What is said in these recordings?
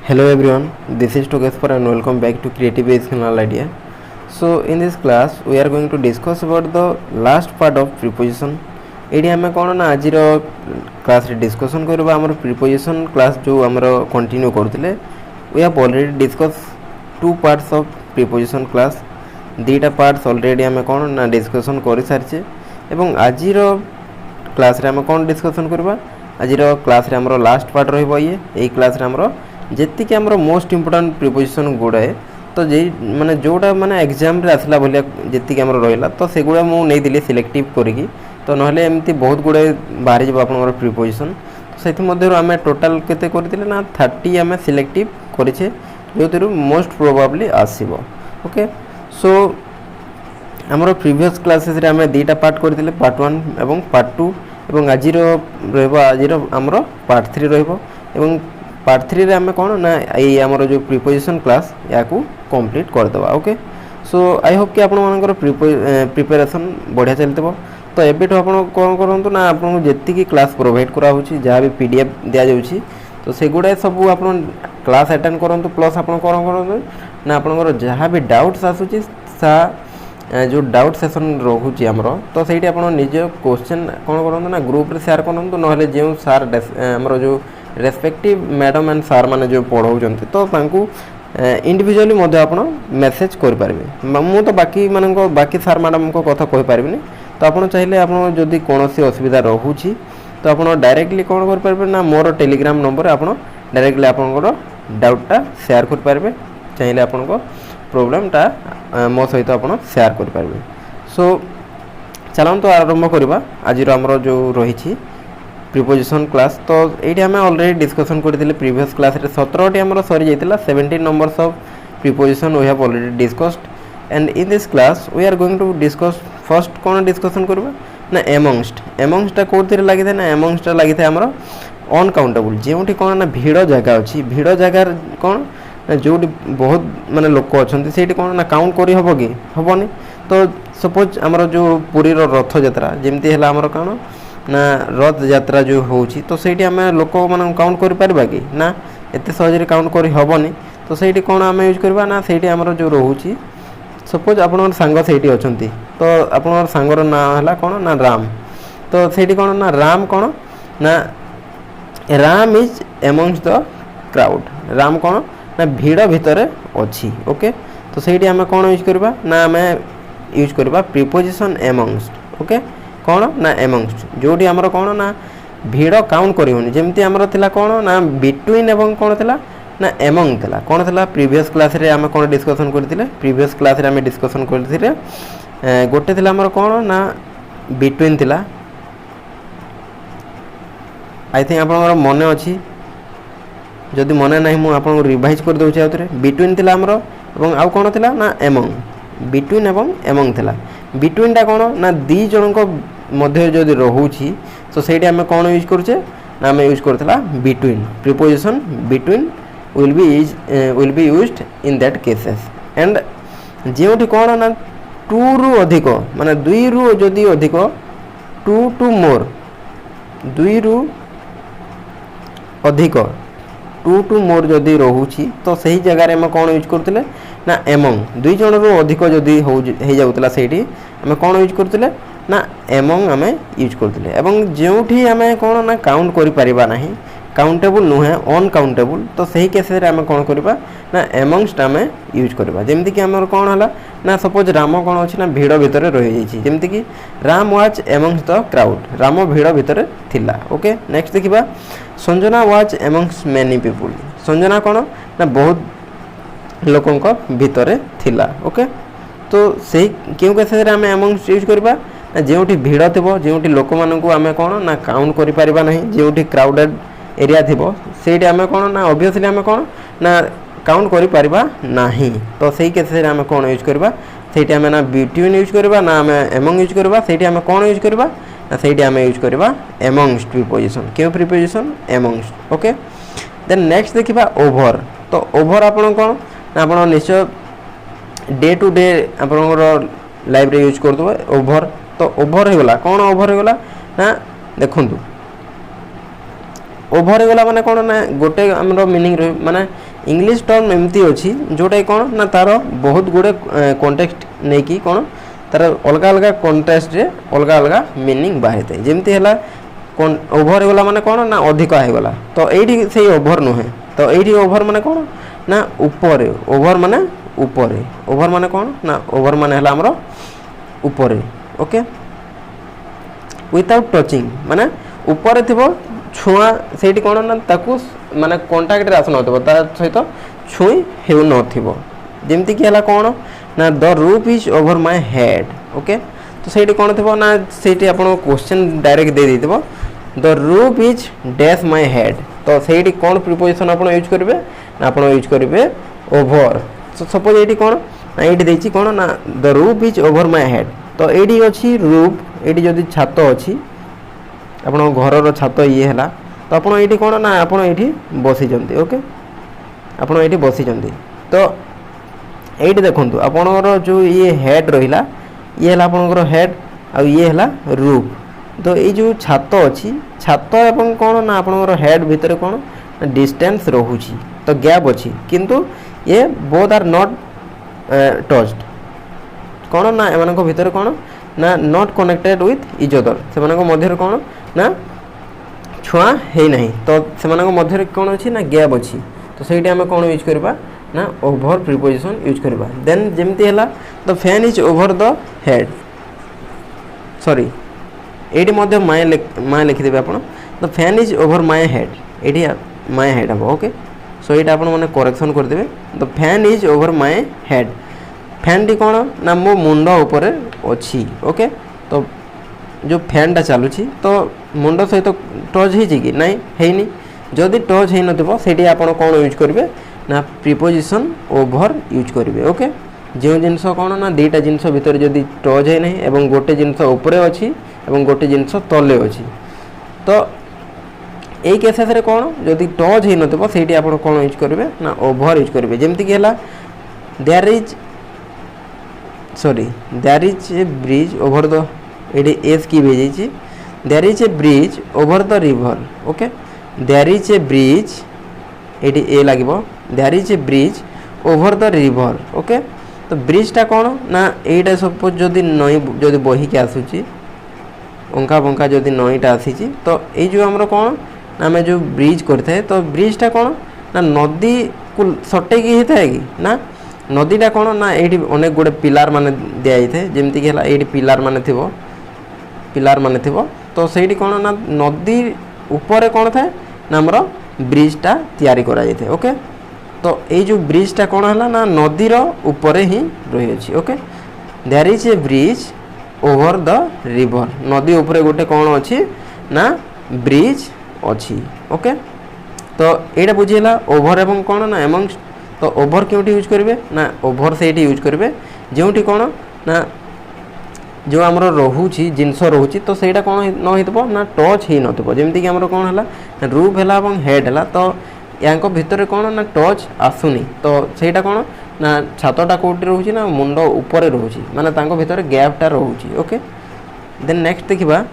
Hello everyone, this is Togeshwar and welcome back to Creative Educational Idea. So in this class we are going to discuss about the last part of preposition. एडी आम कौन ना आज class discussion करवा आम preposition class जो आम continue करते we have already discuss two parts of preposition class दीटा पार्ट्स ऑलरेडी आम कौन ना डिस्कसन कर सारी एवं आज क्लास रे आम कौन डिस्कसन करवा आज क्लास रे आम लास्ट पार्ट रही क्लास रे आम जेतिक आमर मोस्ट इम्पोर्टाट प्रिपोजिशन गुड़ाए तो जे माने जोटा माने एग्जाम रे आसला भलिया जेतिक आमर रहिला तो सेगुड़ा मु नै दिली सिलेक्टिव करिकी तो नहले एमती बहुत गुड़े बाहरी जब आपनकर प्रिपोजिशन तो सेथि मध्यरु आमे टोटल केते करथिले ना 30 आमे सिलेक्टिव करिछे जोतिरु मोस्ट प्रोबेबली आसीबो। ओके सो आमर प्रीवियस क्लासेस रे आमे दीटा पार्ट करथिले पार्ट 1 एवं पार्ट 2 एवं आजिरो रहबो आजिरो आमर पार्ट 3 रहबो एवं पार्ट 3 रे आमे कोन ना एई आमर जो प्रिपोजिशन क्लास याकू कंप्लीट कर दबा। ओके सो आई होप कि आपन मानकर प्रिपरेशन बढ़िया चलतबो तो एबेठु आपन कोन करंतु ना आपन जेति की क्लास प्रोवाइड करा होची जहा भी पीडीएफ दिया जाउची तो सेगुडा सब आपन क्लास अटेंड करंतु प्लस आपन कोन करंतु ना आपनकर जहा भी डाउट्स आसुची सा जो डाउट सेशन रहुची हमरो तो सेठी आपन निज क्वेश्चन कोन करंतु ना ग्रुप रे शेयर करंतु नहले जे सर हमरो जो रेस्पेक्टिव मैडम एंड सर माने जो पढ़ाउचंती तो तांकू इंडिविजुअली मध्य आपण मेसेज कर पारबे मु तो बाकी मानको बाकी सर मैडम को कथा कहि पारबिनी तो आपण चाहिले आपण जदी कोनोसी असुविधा रहूची तो आपण डायरेक्टली कोन कर पारबे ना मोर टेलीग्राम नंबर आपण डायरेक्टली आपनकर डाउटटा शेयर कर पारबे चाहिले आपण को प्रॉब्लमटा मो सहित आपण शेयर कर पारबे। सो चलन तो आरंभ करबा आज हमरो जो रहिछि प्रिपोजिशन क्लास तो ये आम ऑलरेडी डिस्कसन करते प्रीवियस क्लास रे 17 टी हमर सरी जाइतिला 17 numbers of preposition we have already discussed and in this class we are going to discuss first कौन डिस्कसन करबा ना एमंगस्ट कोथि लागि था ना एमंगस्ट लागि था हमर अनकाउंटेबल जेउठी कोन ना भीड़ जगह अछि भीड़ जगह कोन जोटी बहुत माने लोक अछंती सेठी कोन ना काउंट करी हबो कि हबोनी तो सपोज हमर जो पुरी रो रथ यात्रा जेमती हला हमर कोन ना रथ यात्रा जो होची तो सेठी हमें लोक मान काउंट कर पारबा कि ना एते सहज काउंट करी हबोनी तो सेठी कोन आमे यूज करबा ना सेठी हमर जो रहूची सपोज आपन संग सेठी अछंती तो आपन संगर ना हला कोन ना राम तो सेठी कोन ना राम कोन ना Ram is amongst the crowd Ram कोन ना भीड़ भितर अछि। ओके तो सेठी हमें कोन यूज करबा ना हमें यूज करबा प्रीपोजिशन एमंग्स। ओके कौन ना एमंगस्ट जोटी आमर कौन ना भीड़ काउंट करिवनी जेमती आमर थिला कौन ना बिटवीन एवं कौन थिला ना एमंग थिला कौन थिला प्रीवियस क्लास रे आमे कौन डिस्कशन करथिले प्रीवियस क्लास रे आमे डिस्कशन करथिले गोटे थिला आमर कौन ना बिटवीन थिला आई थिंक आपनकर मने अछि जदि मने नाही मु आपन रिवाइज कर दउछि आउतरे बिटवीन थिला आमर एवं आउ कौन थिला ना एमंग बिटवीन एवं एमंग थिला बिटवीन टा कौन ना दी जन को मध्य जदि रहूची तो सेठी आमे कौन यूज करछे ना आमे यूज करथला between preposition between will be used in that cases and जेउठी कौन ना टू रु अधिक माने दुई रु जदि अधिक टू टू मोर दुई रु अधिक टू टू मोर जदि रहूची तो सही जगह रे हम कौन यूज करथिले ना एमंग दुई जन रु अधिक जदि हो जाउतला सेठी हम कौन यूज करथिले ना एमंग हमें यूज करथिले एवं जेउठी हमें कौन ना काउंट करि परिबा नाही काउंटेबल नुहे अनकाउंटेबल तो सही केस रे हमें कौन करबा ना एमंगस्ट हमें यूज करबा जेमति कि हमर कौन हला ना सपोज राम कौन अछि ना भीड़ भितर रहि जाइछि जेमति कि Ram was amongst the crowd Ram भीड़ भितर थिला। ओके नेक्स्ट देखिबा Sanjana was amongst many people Sanjana कौन ना बहुत लोकन को भितर थिला। ओके तो सही क्यों केस रे हमें एमंगस्ट यूज करबा ना जेउठी भीड़ थिबो जेउठी लोक मानन को हमें कौन ना काउंट करि परिबा नाही जेउठी क्राउडेड एरिया थिबो सेठी हमें कौन ना ऑब्वियसली हमें कौन ना काउंट करि परिबा नाही तो सही केस रे हमें कौन यूज करबा सेठी हमें ना बिटवीन यूज करबा ना हमें एमंग यूज करबा सेठी हमें कौन यूज करबा ना सेठी हमें यूज करबा एमंगस्ट प्रीपोजिशन क्यों preposition amongst. Okay then next देखिबा ओवर तो ओवर आपन कोन ना आपन निश्चय डे टू डे आपन लाइफ रे यूज कर दो ओवर तो ओवर हो गला कौन ओवर हो गला ना देखंतु ओभर गला माने कोन ना गोटे हमरो मीनिंग माने इंग्लिश टर्म एमती अच्छी जोटा कौन ना तार बहुत गुड़े कॉन्टेक्स्ट नहीं कि कौन तार अलग अलग कॉन्टेक्स्ट रे अलग अलग मीनिंग बाहरी थाए जमती है ओभर होगा माने कौन ना अधिक होगला तो ये से ओभर नुहे तो ये ओभर माने कौन ना ऊपर ओभर माने ऊपर ओभर माने कौन ना ओभर माने हला हमरो ऊपर ओके विदाउट टचिंग माने ऊपर थिबो छुआ सेठी कौन ना ताकू माने कांटेक्ट रे आस नथिबो ता सहित छुई हेउ नथिबो जेमति कि हला कौन ना the roof is over my head okay तो सेठी कौन थिबो ना सेठी आपण क्वेश्चन डायरेक्ट दे देथिबो the roof is dash my head तो सेठी कौन प्रीपोजिशन आपण यूज करबे ना आपण यूज करबे ओवर सो सपोज एटी कौन ना एटी देछि कौन ना the roof is over my head तो एटी अछि रूफ एटी जदी छात अछि आपण घर रो छात ये हला तो आपण एटी कौन ना आपण एटी बसी जंती ओके आपण एटी बसी जंती तो एटी देखंतु आपणर जो ये हेड रहिला ये हला आपणकर हेड आ ये हला रूफ तो ये जो छात अच्छी छात एवं कौन ना आपणकर हेड भितर कौन डिस्टेंस रोहुची तो गैप अच्छी किंतु ये बोथ आर नॉट टच्ड कौन ना एमान भितर कौन ना not connected with each other से मध्य कौन ना छुआ है नहीं तो से मध्य कौन अच्छी ना गैप अच्छी तो सही आम कौन यूज करवा ना ओभर प्रीपोजिशन यूज करवा देन जमती है the fan is over the head sorry एटी मध्य माय लिखिदेवे आप the fan is over my head एटी my head hmm okay so ये आप करेक्शन करदे the fan is over my head fan टी कौन ना मो मुंड उपर अच्छी ओके तो जो फैन टा चलुची तो मुंड सहित टच हो कि नहीं है जदि टच हो नथि आप कौन यूज करेंगे ना प्रीपोजिशन ओभर यूज करेंगे ओके जो जिनस कौन ना दुईटा जिनस भितर जदि टच है नहीं एवं गोटे जिनस उपरे अच्छी एवं गोटे जिनस तले अच्छी तो यही केसेस रे कौन जदि टच हो नथिबो सेठी आपण कौन यूज करेंगे ना ओभर यूज करेंगे जमती कि हला there is a bridge over the एडी एस की भेजी there is a bridge over the river okay there is a bridge एडी ए लागिबो there is a bridge over the river okay तो ब्रिज टा कौन ना एटा सपोज जदि नई जदि बही के आसुची अंका बंका जदि नईटा आसी तो ये जो आमर कौन ना आम जो ब्रिज करते तो ब्रिजटा कौन ना नदी को सटेक होता है कि ना नदीटा कौन ना ये अनेक गुड़े पिलार मान दि जाए जमती कि ये पिलार मान थी तो सही कौन ना नदी ऊपर कौन थाए ना आमर ब्रिजटा तैयारी करा जाए ओके तो ये जो ब्रिजटा कौन है ना नदीर ऊपर ही रही अच्छी okay there is a bridge over the river नदी ऊपर गोटे कौन अच्छी ना ब्रिज अच्छी ओके तो यहाँ बुझीला ओभर एवं कौन ना एमंग तो ओभर क्योंटी यूज करेंगे ना ओभर से यूज करेंगे जो कौन ना जो आमर रोची जिनस रोची तो सहीटा कौन न हो ना टच ही नथिबो जेमती कि आमर कौन है रूफ है हेड है तो या भितर कौन ना टच आसुनी तो सहीटा कौन ना छातटा कौटी रोची ना मुंड ऊपर रोची माने तांको भितर गैपटा रोची ओके देन नेक्स्ट देखिबा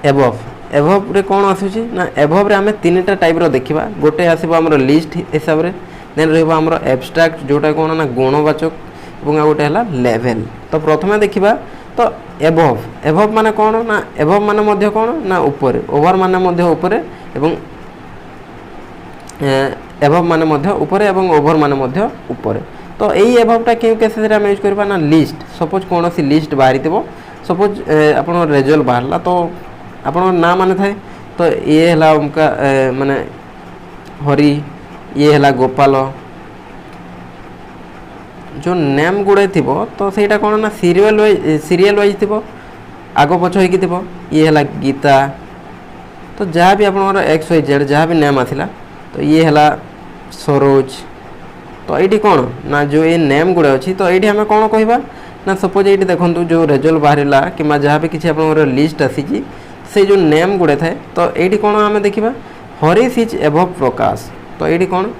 एबव एबव रे कौन आसुची ना एबव रे आमे तीनटा टाइप रो देखिबा गोटे आसीबो हमर लिस्ट हिसाब रे देन रहबो हमर एब्स्ट्रैक्ट जोटा कौन ना गुणवाचक और गोटे है लेवल तो प्रथमे देखिबा तो एबव एबव माने कौन ना एबव माने मध्य कौन ना ऊपर ओवर माने मध्य ऊपर एवं एबव माने मध्य ऊपर एवं ओवर माने मध्य ऊपर तो यही एबवटा क्यों केसेस रे हम यूज करबा ना लिस्ट सपोज कौन सी लिस्ट बाहरी थबो सपोज आपन रिजल्ट बाहरला तो आपन नाम माने थाए तो ये हला उनका माने हरि ये हला गोपाल जो नेम गुड़े थी तो सहीटा कौन ना सीरियल वाइज थी आग पछ हो ये है गीता तो जहाँ भी आप एक्स वाई जेड जहाँ भी नेम आसला तो ये है सरोज तो ये कौन ना जो ये नेम गुड़े अच्छी तो ये आम कौन कहवा ना सपोज ये देखो जो रिजल्ट बाहरला कि जहाँ भी किसी आप लिस्ट आसी से जो नेम गुड़े थाए तो ये कौन आम देखा हरीश इज एबव प्रकाश तो ये कौन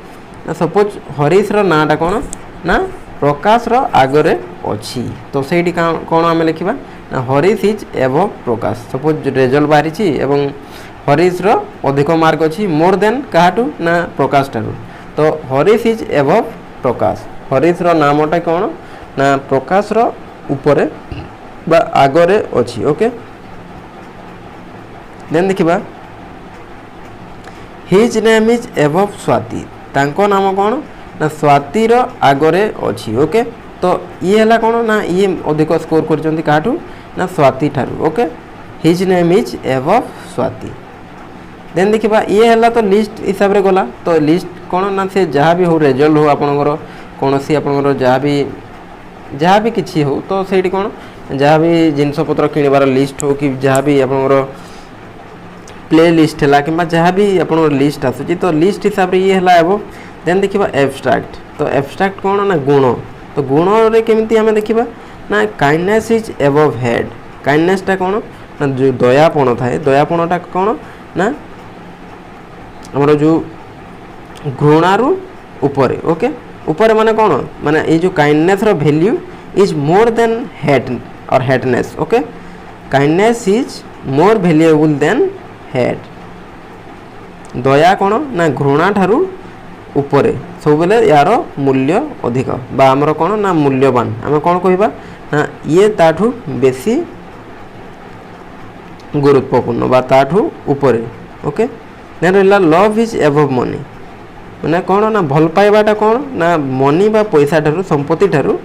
ना सपोज हरीश नाटा कौन ना प्रकाश रो आगरे अच्छी तो सही कौन आम लिखा ना Harish is above Prakash suppose result बाहरी एवं हरीश रो अधिक मार्क अच्छी मोर देन काहाटू ना प्रकाश ठारू तो हरीश इज एबव प्रकाश हरीश रो नामटा कौन ना प्रकाश रो ऊपर बा आगरे अच्छी ओके देन देखिबा his name is above Swati तांको नाम कौन ना स्वाति रो आगरे अच्छी ओके तो ये हला कौन ना ये अधिक स्कोर करचंती काहाटू ना स्वाति ठारू okay his name is above Swati then देखिबा ये हला तो लिस्ट हिसाब रे गला तो लिस्ट कौन ना से जहाँ भी हो रिजल्ट हो आपनकर कौन सी आपनकर जहाँ भी किसी हो तो से कौन जहाँ भी जिनस पत्र किणवार लिस्ट हो कि जहाँ भी आपनकर प्ले लिस्ट है कि जहाँ भी आपनकर लिस्ट आसुची तो लिस्ट हिसाब रे ये हला एबो देन देखिबा एब्स्ट्रैक्ट तो एब्स्ट्रैक्ट कौन ना गुण तो गुण रे केमिति हमें देखिबा ना काइंडनेस इज एबव हेड काइंडनेसटा कौन ना जो दयापण थाए दयापणटा कौन ना हमर जो घृणारू ऊपर ओके ऊपर माने कौन माने ये जो काइंडनेस रो value is more than hate और hatedness okay kindness is more valuable than hate दया कौन ना घृणा ठारू ऊपर सब बेले यार मूल्य अधिक बा आमर कौन ना मूल्यवान आम कौन कहबा ना ये ताठू बेसी गुरुत्वपूर्ण बा ताठू ऊपर ओके देन रहा लव इज एबव मनी मैंने कौन ना भल पाइबाटा कौन ना मनी बा पैसा ठारू संपत्ति ठारू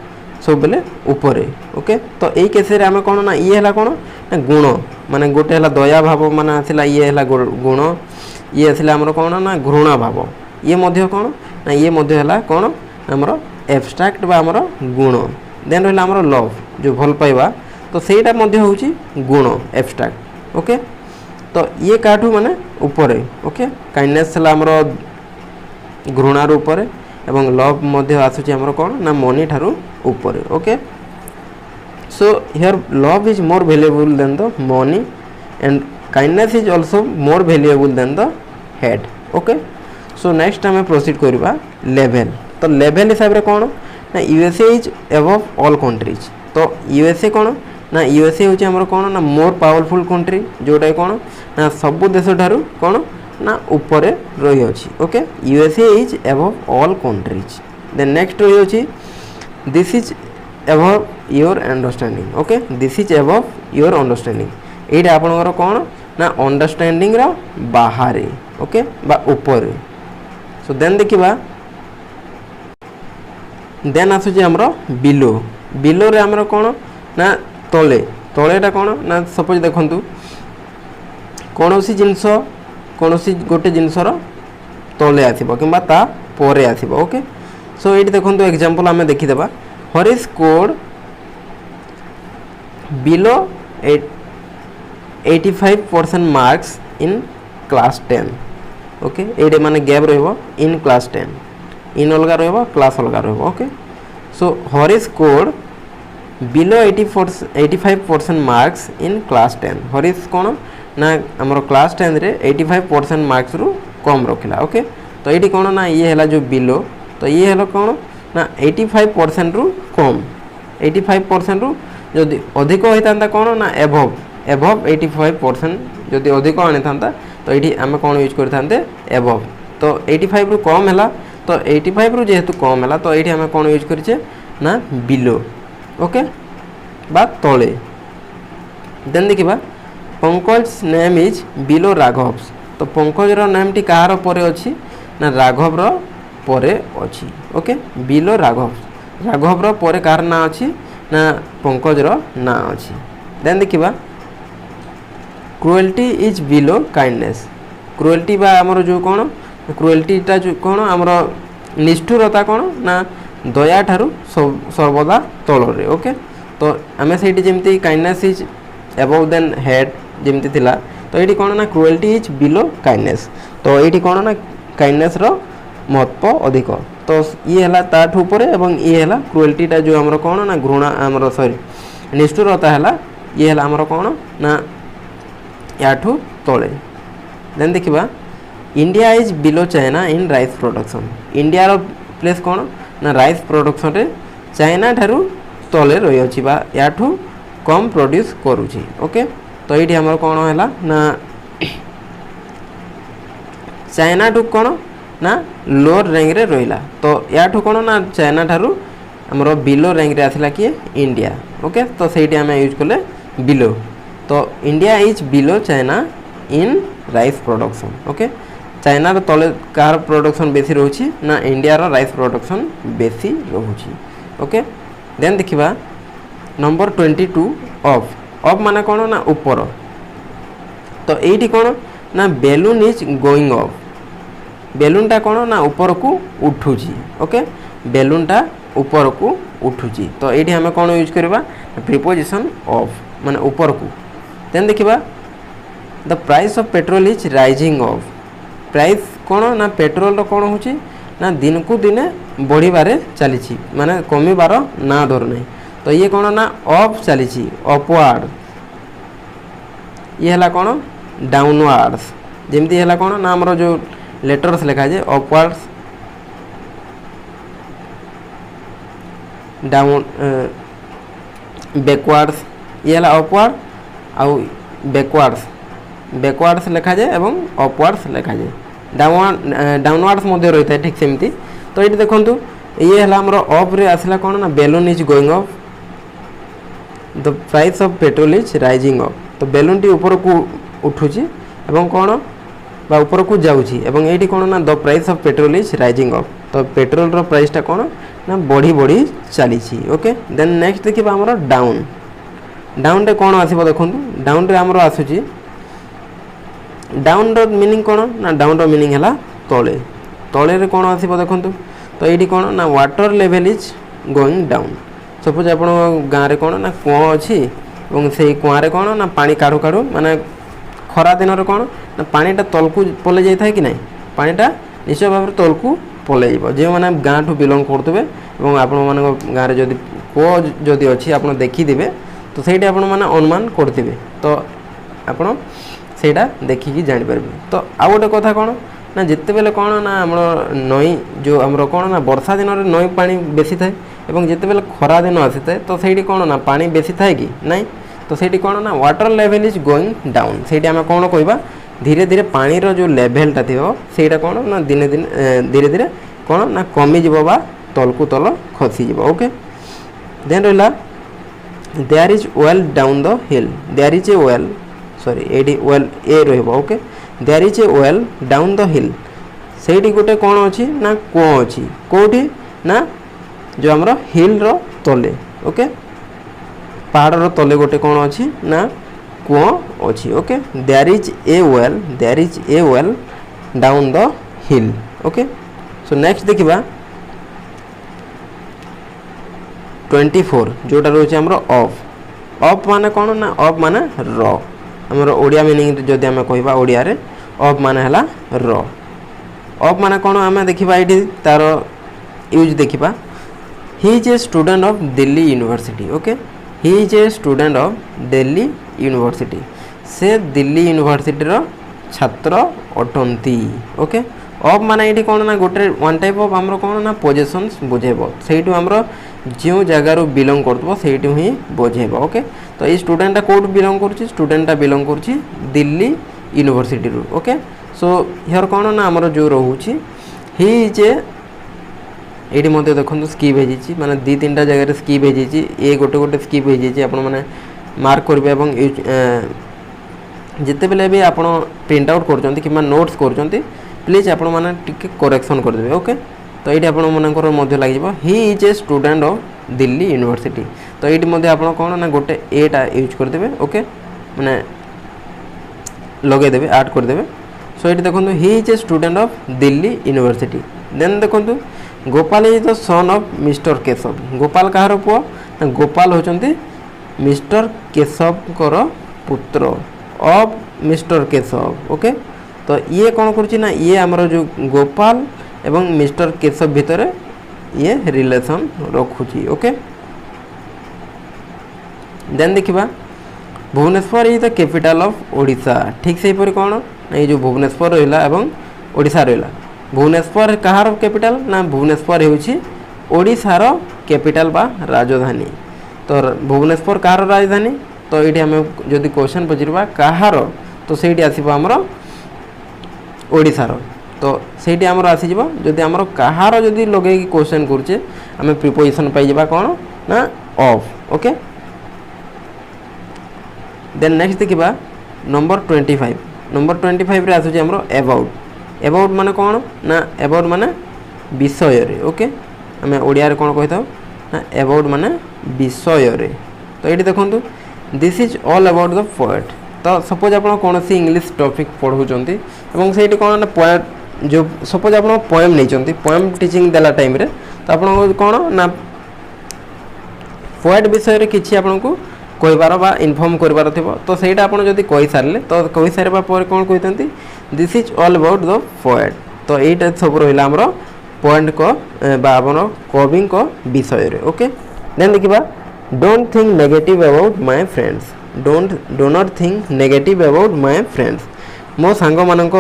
सब बेले ऊपर ओके तो यही केस आम कौन ना ये है कौन ना गुण माने गोटे है दया भाव माने आसला ये है गुण ये आसला आमर कौन ना घृणा भाव ये मध्य कौन ना ये मध्य है कौन आमर एब्स्ट्रैक्ट बा आमर गुण देन रहा आमर लव जो भल पाइबा तो सेटा मध्य होची गुण एब्स्ट्रैक्ट ओके तो ये काठू माने ऊपर ओके काइंडनेस है आमर घृणार ऊपर एवं लव मध्य आसुची आमर कौन ना मनी ठारू ऊपर okay so here love is more valuable then the money and kindness is also more valuable then the head okay so next आम प्रोसीड करवा लेवल तो लेवल हिसाब रे कौन ना USA is above all countries तो यूएसए कौन ना यूएसए होची हमर कौन ना मोर पावरफुल कंट्री जोटा कौन ना सब देश ठारू कौन ना ऊपर रही अछि okay USA is above all countries then next रही अछि this is above your understanding okay this is above your understanding एटा आपनकर कौन ना अंडरस्टैंडिंग रा बाहर ओके बा ऊपर सो देन देखिबा देन आसुची हमरो बिलो बिलो रे हमरो कौन ना तले तलेटा कौन ना सपोज देखंतु कोनोसी जिंस कोनोसी गोटे जिनसर तले आसीबो किंबा ता परे आसीबो ओके सो एटी देखंतु एग्जांपल हमें देखि देबा Harish scored below 85% marks in class 10 okay एटे माने गैप रहबो इन क्लास 10 इन अलगा रहबो क्लास अलगा रहबो okay so Harish scored below 85% marks in class 10 Harish कौन ना आमर क्लास 10 रे 85% मार्क्स रु कम रखिला ओके तो ये कौन ना ये है जो बिलो तो ये है कौन ना 85% रु कम 85% रु जदि अधिक होता कौन ना एभव एभव 85% जदि अधिक आनी था तो ये आम कौन यूज करते एभव तो 85 रु कम है तो 85 रु जेहेतु कम है तो ये आम कौन यूज करें ना बिलो ओके बा तले देन देखिबा Pankaj name is below Raghav तो पंकज रो नेम टी कहार परे अछि ना राघव रो परे अछि ओके बिलो राघव रो परे कहार ना अछि ना पंकज रो ना अछि देन देखिबा cruelty is below kindness cruelty बा हमर जो कोन क्रुएल्टी टा जो कोन हमर निष्ठुरता कोन ना दया ठारू सर्वदा तलरे ओके तो आम से जमी kindness is above than head जमती थिला तो ये कौन ना क्रुएल्टी इज बिलो काइंडनेस तो ये कौन ना काइंडनेस रो महत्व अधिक तो ये है ताठ ऊपर एवं ये है क्रुएल्टीटा जो आमर कौन ना घृणा आमर सॉरी निष्ठुरता है ये है आमर कौन ना याठू तले देन देखिबा India is below China in rice production India रो प्लेस कौन ना राइस प्रोडक्शन रे चाइना ठारू तले रही अछि बा याठू कम प्रोड्यूस करूची ओके तो ये आमर कौन है ना चाइना ठू कौन ना लोअर रैंक रे रहिला तो या ठू कौन ना चाइना ठारू हमरो बिलो रैंक रे आसिला कि इंडिया ओके तो सेठी हम यूज कले बिलो तो India is below China in rice production okay China रो तले कार प्रोडक्शन बेसी रहउची ना इंडिया रो राइस प्रोडक्शन बेसी रहउची ओके देन देखिबा नंबर 22 ऑफ माने कौन ना ऊपर तो एठी कौन ना balloon is going of balloon टा कौन ना ऊपर को उठुची ओके बेलून टा ऊपर को उठुची तो एठी हमें कौन यूज करबा प्रीपोजिशन ऑफ माने ऊपर को देन देखिबा the price of petrol is rising of price कौन ना पेट्रोल रो कौन होची ना दिन को दिन बढ़िबारे चलीची माने कमीबार ना धर नहीं तो ये कौन ना ऑफ चलीची अपवार्ड ये हला कौन डाउनवार्ड्स जेमती हला कौन ना हमरो जो लेटर्स लिखा जाए अपवार्ड्स डाउन बैकवार्ड्स ये हला अपवार्ड आउ बैकवार्ड्स लिखा जाए एवं अपवार्ड्स लिखा जाए डाउनवार्ड्स मध्य रही है ठीक सेमती तो ये देखंतु ये हला हमरो ऑफ रे आसला कौन ना balloon is going of the price of petrol is rising of तो बेलून टी ऊपर को उठुची एवं कौन बा ऊपर को जाउची एवं एठी कौन ना the price of petrol is rising of तो पेट्रोल रो प्राइस टा कौन ना बढ़ी बढ़ी चलीची ओके देन नेक्स्ट देखिबा हमरो डाउन रे कौन आसीबो देखंतु डाउन रे हमरो आसुची डाउन रो मीनिंग कौन ना डाउन रो मीनिंग हला तळे तळे रे कौन आसीबो देखंतु तो एठी कौन ना water level is going down suppose आपण गाँ रे कौन ना कुआ अछि एवं से कुआ रे कौन ना पानी काढू काढू माने खरा दिन रे कौन ना पानीटा तलकू पले जाई थाए कि नहीं पानीटा निश्चय भाव तलकू पले जाइबो जे माने गाँ ठू बिलोंग करतबे एवं आपण माने गाँ रे जदी कुआ जदी अछि आपण देखि देबे तो सेठी आपण माने अनुमान करथिबे तो आपण सेटा देखिकी जानि परबे तो आ गोटे कथा कौन ना जिते बेले कौन ना हमरो नई जो हमरो कौन ना वर्षा दिन रे नई पानी बेसी थाए एवं जिते बेले खरा दिन आसी थाए तो सेठी कौन ना पानी बेसी थाए कि नहीं तो सेठी कौन ना water level is going down सेठी आमे कौन कहबा धीरे धीरे पानी रो जो लेवल ता थियो सेटा कौन ना दिने दिन धीरे धीरे कौन ना कमी जिवो बा तलकू तल खसी जिवो ओके देन रहला there is well down the hill there is a well sorry एडी वेल ए रहबो okay there is a well down the hill सेठी गोटे कौन अछि ना को अछि कोठी ना जो हमरो हिल रो तले ओके पहाड़ रो तले गोटे कौन अछि ना कुआ अछि okay there is a well down the hill okay so next देखिबा 24 जोटा रोचे हमरो ऑफ माने कौन ना ऑफ माने र हमरो ओडिया मीनिंग जदि हम कहबा ओडिया रे ऑफ माने हला र ऑफ माने कौन हमें देखिबा एठी तार यूज देखिबा ही is a student of Delhi university okay he is a student of Delhi university से दिल्ली यूनिवर्सिटी रो छात्र अटंती ओके ऑफ माने एठी कौन ना गोटे वन टाइप ऑफ हमरो कौन ना पोजीशंस बुझेबो सेहिटु हमरो जो जगह रो बिलोंग करतबो सेहिटु ही बुझेबो ओके तो ये स्टूडेंट कोड बिलोंग करछि स्टूडेंट बिलोंग करछि दिल्ली यूनिवर्सिटी रो ओके सो हियर कौन ना हमरो जो रहउछि ही इज ए एडी मते देखंतु स्किप हे जिछि माने दी तीनटा जगह रे स्किप हे जिछि ए गोटे गोटे स्किप हे जिछि आपण माने मार्क करबे एवं जिते बेले भी आपण प्रिंट आउट करचंती किमा नोट्स करचंती प्लीज आपण माने टिके करेक्शन कर देबे ओके तो एठी आपण मानकर मध्य लागि जबो ही is a student of Delhi university तो एठी मध्य आपण कोन ना गोटे एटा यूज कर देबे ओके माने लगे देबे ऐड कर देबे सो एठी देखंतु he is a student of Delhi university then देखंतु Gopal is the son of mister Keshav Gopal कहार पुओ गोपाल होचंती मिस्टर केशव कर पुत्र ऑफ मिस्टर केशव ओके तो ये कौन करछि ना ये हमरो जो गोपाल एवं मिस्टर केशव भितर ये रिलेशन रखुछि ओके देन देखिबा Bhubaneswar is the capital of Odisha ठीक से पर कौन ये जो भुवनेश्वर रहिला एवं ओडिशा रहिला भुवनेश्वर कहार कैपिटल ना भुवनेश्वर हेउछि ओडिशा रो कैपिटल बा राजधानी तो भुवनेश्वर कहार राजधानी तो ये हमें जदि क्वेश्चन पचरबा कहार तो सेठी आसीबो हमरो ओडिशा रो तो ସେଇଠି ଆମର ଆସିଯିବ ଯଦି ଆମର କାହାର ଯଦି ଲଗେଇକି क्वेश्चन କରୁଛେ ଆମେ ପ୍ରିପୋଜିସନ୍ ପାଇଯିବା କ'ଣ ନା ଅଫ୍ ओके देन नेक्स्ट देखिबा नंबर 25 रे आसुची हमरो अबाउट माने कोन ना अबाउट माने विषय रे ओके हमें ओडिया रे कोन कहताओ ना अबाउट माने विषय रे तो एठी देखंतु this is all about the poet तो सपोज आपण कोनसी इंग्लिश टॉपिक पढौचंती एवं सेठी कोन ना पोएट जो सपोज आपण पोएम नै चंती पोएम टीचिंग देला टाइम रे तो आपण कोन ना पोएट विषय रे किछि आपण को कहबार बा इनफॉर्म करबार थिबो तो सेटा आपण जदी कहि सारले तो कहि सारबा पर कोन कहितंती this is all about the poet तो एटा सब रहिला हमरो पॉइंट को बा आपण कवि को विषय रे ओके देन देखिबा don't think negative about my friends do not think negative about my friends मो सांग मानक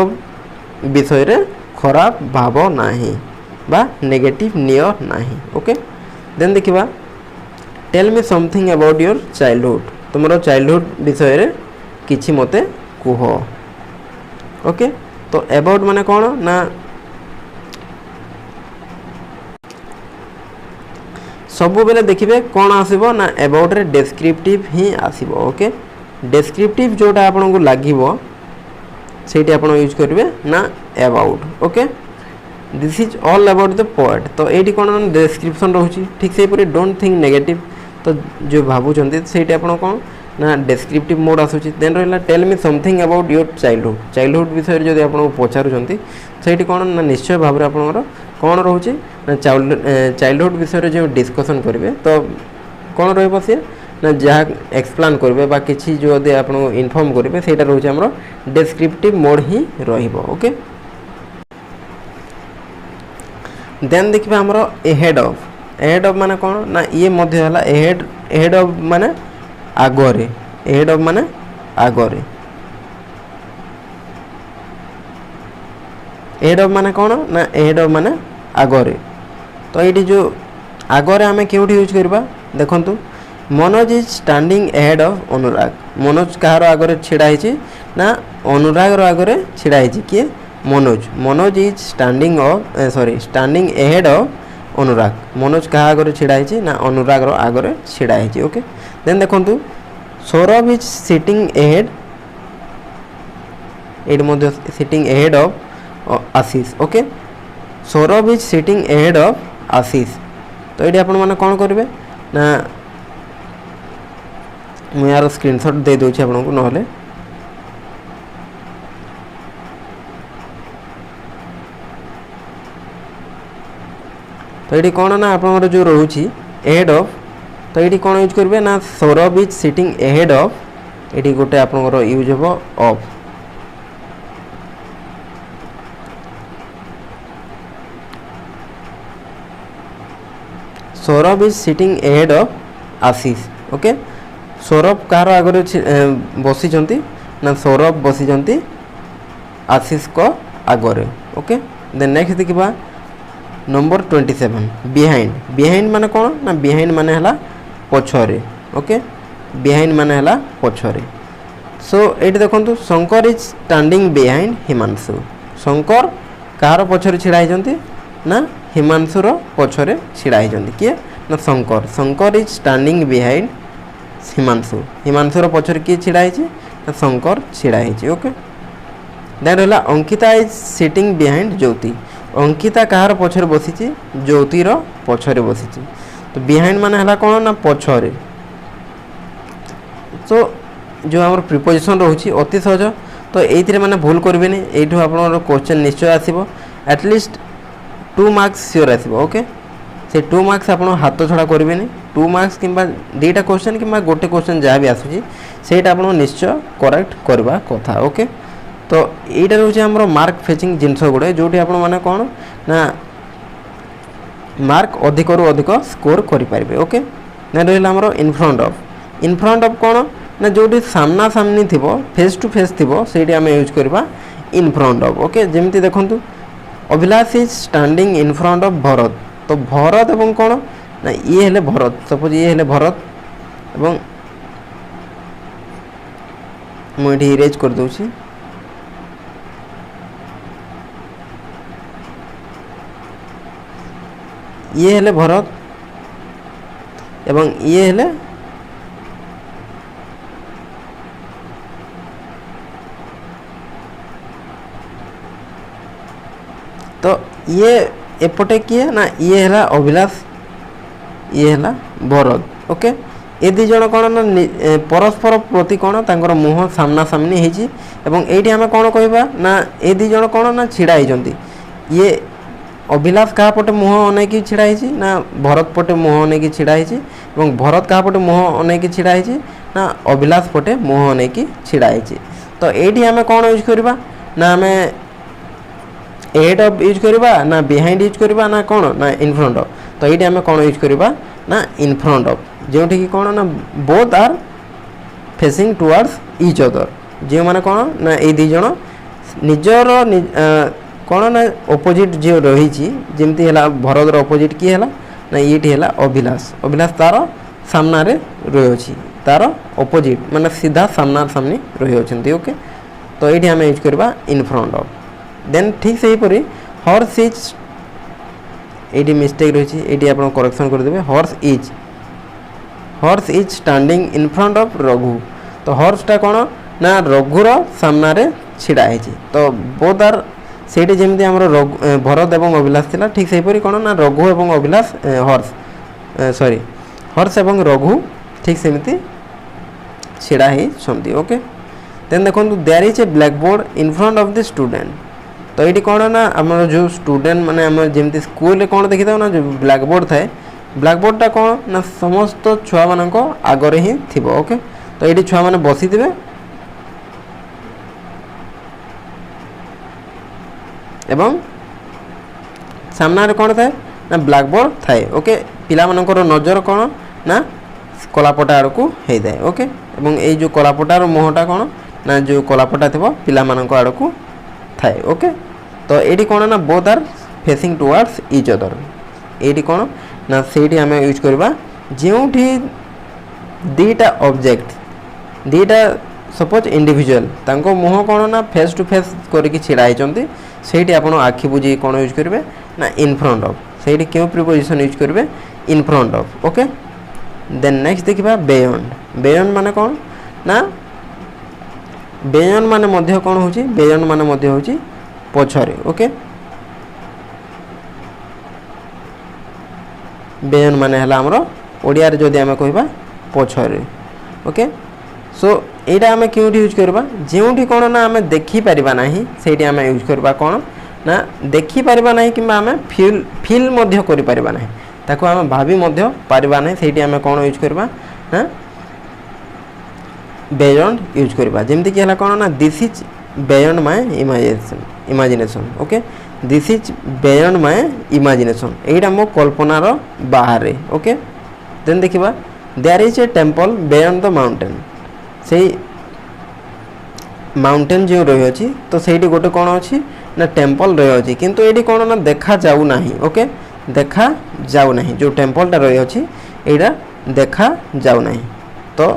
विषय रे खराब भाव नाही बा नेगेटिव नियो नाही ओके देन देखिबा tell me something about your childhood तुमरो चाइल्डहुड विषय रे किछि मते कुह ओके तो अबाउट माने कोन ना सब बेले देखिबे कोन आसीबो ना अबाउट रे डिस्क्रिप्टिव ही आसीबो ओके डिस्क्रिप्टिव जोटा आपन को लागिबो सेठी आपन यूज करबे ना about okay this is all about the poet तो एठी कोन डिस्क्रिप्शन रहउची ठीक से पूरे डोंट थिंक नेगेटिव तो जो भाबु चंती सेठी आपन कोन ना डिस्क्रिप्टिव मोड आसुची देन रहला tell me something about your childhood विषय जदी आपन पचारु चंती सेठी कोन ना निश्चय भाबरे आपनर कोन रहउची ना चाइल्डहुड विषय जो डिस्कशन करेंगे तो कौन रही सी ना जहाँ एक्सप्लेन करेंगे बा किसी जो आपन इनफॉर्म करेंगे से रोचे आम डिस्क्रिप्टिव मोड ही रोके देन देखिए आमर एहेड ऑफ माने कौन ना ये है एहेड ऑफ माने आगरे एहेड ऑफ माने आगरे एहेड ऑफ माने कौन ना एहेड ऑफ माने आगरे तो ये जो आगरे आम क्यों यूज करवा देखु Manoj is standing ahead of Anurag Manoj कहार आगरे छिड़ा ना अनुराग आगरे छिड़ा किए Manoj is standing standing ahead of Anurag Manoj कहा आगरे छिड़ा ना अनुराग आगरे छिड़ा ओके देन देखु सौरभ इज सिटिंग एहेड ये sitting ahead of Ashish okay Saurabh is sitting ahead of Ashish तो ये आपण मैंने कौन करेंगे ना मुझे यार स्क्रीनशॉट दे दूँ आपन को ना तो ये कौन ना आप जो रोचे एहेड ऑफ तो ये कौन यूज करेंगे ना Saurabh is sitting ahead of ये गोटे आप यूज हम of Saurabh is sitting ahead of Ashish okay Saurabh कहार आगे बसी ना सौरभ बसी आशीष को आगरे ओके देन नेक्स्ट देखिबा नंबर 27 बिहाइंड माने कौन ना बिहाइंड माने हला पछरे ओके बिहाइंड माने हला पछरे सो एटी देखंतु Shankar is standing behind Himanshu Shankar कहार पछरे छिड़ा हिजंती ना हिमांशुर पछरे छिड़ा हिजंती किए ना शंकर इज स्टैंडिंग बिहाइंड हिमांशुर पछरे किए छिड़ा हिची ना शंकर छिड़ा हिची ओके देन रहला अंकिता इज सिटिंग बिहाइंड ज्योति अंकिता कहार पछरे बसीची ज्योतिर पछरे बसीची तो बिहाइंड माने हला कोन ना पछरे तो जो हमर प्रीपोजिशन रहउची अति सहज तो एइथिरे माने भूल करबेनी एइठो आपनर क्वेश्चन निश्चय आसीबो एटलिस्ट 2 मार्क्स सियोर आसीबो ओके से 2 मार्क्स आपण हाथ छड़ा करबेनी 2 मार्क्स किंबा दुईटा क्वेश्चन किंबा गोटे क्वेश्चन जहाँ भी आसुची सेटा आपण निश्चय करेक्ट करबा कथा ओके तो यहाँ रोचे आम मार्क फेचिंग जिनस गुड़े जो मैंने कौन ना मार्क अधिक रु अधिक स्कोर करें ओके देन रहा आमर इन फ्रंट ऑफ कौन ना जो सामना सामनी थी फेस टू फेस थी से आम यूज करवा इन फ्रंट ऑफ ओके जमी देखूँ Abhilash is standing in front of Bharat तो भरत एवं कौन ना ये हेले भरत सपोज ये हेले भरत एवं मुझे इरेज कर दूसरी ये हेले भरत एवं ये हेले तो ये एपटे किए ना ये है अभिलाष ये है भरत ओके ए दी जण कौन ना परस्पर प्रति कौन तांकर मुह सामना सामनी होती एवं आम कौन कहवा ना ए दी जण कौन ना छिड़ा होती ये अभिलाष क्या पटे मुह अनेक छिड़ा होती ना भरत पटे मुह अनेक छिड़ा होती भरत क्या पटे मुह अनेक छिड़ा होती ना अभिलाष पटे मुह अनेक छिड़ा होती तो ये आम कौन यूज करवा ना आम एड ऑफ यूज करवा ना बिहाइंड यूज करवा ना कौन ना इन फ्रंट ऑफ तो ये आम कौन यूज करवा ना इन फ्रंट ऑफ जो कि कौन ना both are facing towards each other जो मैंने कौन ना ये दी जण निजर कौन ना अपोजिट जो रही जमती है भरत अपोजिट किए है ना ये है अभिलाष अभिलाष तार सामना रही तार अपोजिट माने सीधा सामना सामनी रही ओके तो ये आम यूज करवा इन फ्रंट ऑफ देन ठीक से हीपरी हॉर्स इज ये मिस्टेक रही ये आप करेक्शन करदे horse is standing in front of Raghu तो हॉर्सटा कौन ना रघुर सामना रे छिड़ा है तो बोथ आर से जमी आम भरत एवं अभिलाष थिला ठीक से हीपरी कौन ना रघु एवं अभिलाष हॉर्स सॉरी हॉर्स एवं रघु ठीक सेमती छिड़ा होती ओके देन देखो there is a black board in front of the student तो ये कौन ना आम जो स्टूडेंट माने आम जमी स्कूल कौन देखी था ना जो ब्लैक बोर्ड थाए ब्लैक बोर्डटा कौन ना समस्त छुआ मान आगरे ही थी ओके तो ये छुआ मैंने बसी थे एवं सामना कौन थाए ना ब्लैक बोर्ड थाए ओके पिला मानकर नजर कौन ना कलापटा आड़ को होता है ओके एवं ये जो कलापटार मुहटा कौन ना जो कलापटा थी पिला मान आड़ को थाए ओके तो ये कौन ना both are facing towards each other ये कौन ना से आम यूज करवा जो दीटा ऑब्जेक्ट दीटा सपोज इंडिविजुअल तांको मुह कौन ना फेस टू फेस करके छिड़ा होती से आप आखि बुझे कौन यूज करेंगे ना इन फ्रंट ऑफ से क्यों प्रिपोजिशन यूज करेंगे in front of okay then next देखा बेयंड बेयंड माने कौन ना बेयंड माने मध्य कौन होची बेयंड माने मध्य होची पछरे ओके बेयंड माने हला हमरो ओडिया रे जदि हमें कहबा पछरे ओके सो एटा हमें क्यों यूज करबा जेउठी कोन ना हमें देखि परिबा नाही सेठी हमें यूज करबा कोन ना देखि परिबा नाही किबा हमें फील मध्य करि परिबा नाही ताको हमें भाभी मध्य परिबा नाही सेठी हमें कोन यूज करबा ना बेयंड यूज करबा जेमति कि हला कोन ना this is beyond my imagination okay this is beyond my imagination एटा मो कल्पनार बाहर ओके देन देखिबा there is a temple beyond the mountain से माउंटेन जो रही अछि तो सेठी गोटे कोन अछि ना टेंपल रही अछि किंतु एठी कोन ना देखा जाउ नाही ओके देखा जाउ नाही जो टेंपलटा रही अछि एटा देखा जाउ नाही तो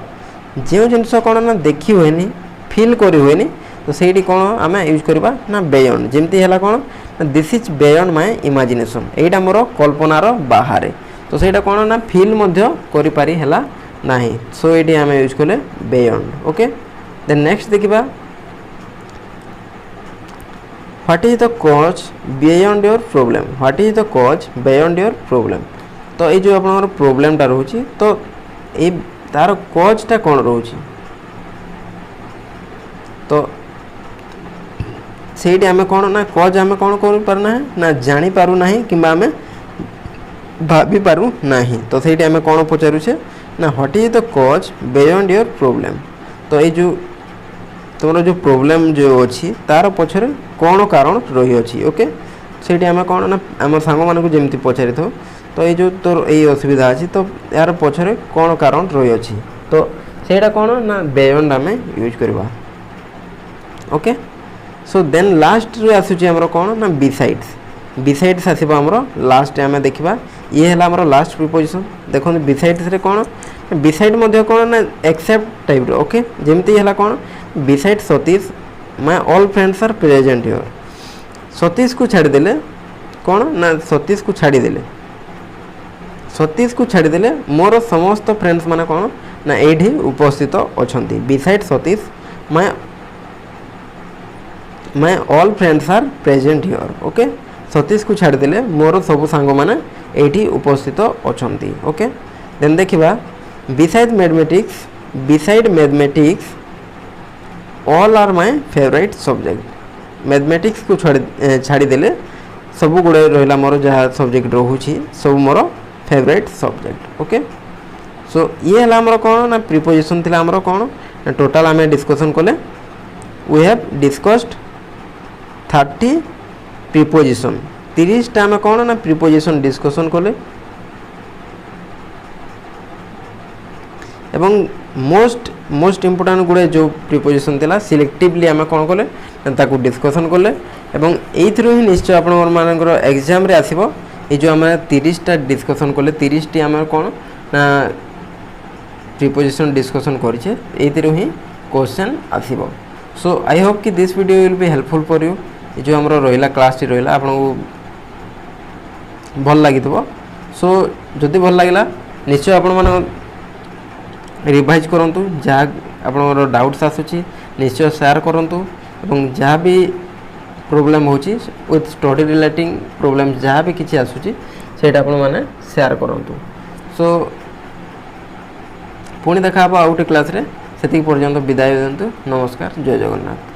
जो जिनस कोन ना देखी होएनी फील करी होएनी तो सेठी कोन आमे यूज करबा ना बेयंड जेमती हला cone this is beyond my imagination एटा मोर कल्पनार बाहर तो सेटा कोन ना फील मध्य करि पारी हला नाही सो एटी आमे यूज करले बेयंड ओके देन नेक्स्ट देखिबा what is the cause beyond your problem what is the cause beyond your problem तो ये जो आपनर प्रॉब्लमटा रहउची तो ए तार कॉजटा कोन रहउची तो सेठी आमे कोन ना कॉज आमे कोन कर पारना है ना जानी पारु नाही किबा आमे भाभी पारु नाही तो सेठी आमे कोन पचारु छे ना what is the cause beyond your problem तो ये जो तुम जो प्रॉब्लम जो अच्छी तार पछरे कौन कारण रही अच्छी ओके सेठी आमे कोन ना आम सांग मानकु जेमति पचारि थो तो ये जो तोर ये असुविधा अच्छी तो यार पछरे कौन कारण रही अच्छी तो सेटा कौन ना बियॉन्ड आमे यूज करबा ओके सो देन लास्ट रे आसुची हमरो कौन ना बिसाइड्स आसीबा हमरो लास्ट आमे देखिबा ये हला हमरो लास्ट प्रीपोजिशन देखो बिसाइड्स रे कौन बिसाइड मध्य कौन ना एक्सेप्ट टाइप रो ओके जेमति हला कौन beside Satish my all friends are present here Satish को छाड़ी देले कौन ना सतीश को छाड़ी देले सतीश को छाड़देले मोर समस्त फ्रेंड्स माने कौन ना ये उपस्थित अच्छा beside Satish my all friends are present here okay Satish को छाड़देले मोर सब सांग मैंने ये उपस्थित अच्छा ओके देन देखा beside mathematics all are my favourite subject mathematics को छाड़देले सब गुड़े रहा मोर जहाँ सब्जेक्ट रोचे सब मोर फेवरेट सब्जेक्ट ओके सो ये है आमर कौन ना प्रिपोजिशन थी आमर कौन ना टोटाल आम डिस्कसन कले वी हैव डिस्कस्ड 30 प्रिपोजिशन 30टा आम कौन ना प्रिपोजिशन डिस्कसन कले एवं मोस्ट इम्पोर्टाट गुड़े जो प्रिपोजिशन थिला सिलेक्टिवली आम कौन कले ताकू डिस्कसन कले एवं एइथिरो ही निश्चय आपण मानकर एग्जाम रे आसीबो ये जो आम 30टा डिस्कसन कले 30टी आम कौन ना प्रिपोजिशन डिस्कसन करिछे एइथिरो ही क्वेश्चन आसीबो सो आई होप कि this video will be helpful for you ये जो हमरो रहिला क्लास टी रहिला आपनको भल लागि थबो सो जदि भल लागिला निश्चय आपण माने रिवाइज करंतु जहाँ आपनकर डाउट्स आसुची निश्चय शेयर करंतु एवं जहाँ भी प्रॉब्लम होची विथ स्टडी रिलेटिंग प्रॉब्लम जहाँ भी किसी आसुची सेटा आपण माने शेयर करंतु सो पुणी देखा आउट क्लास रे सेति पर्यंत विदाय दियंतु नमस्कार जय जगन्नाथ।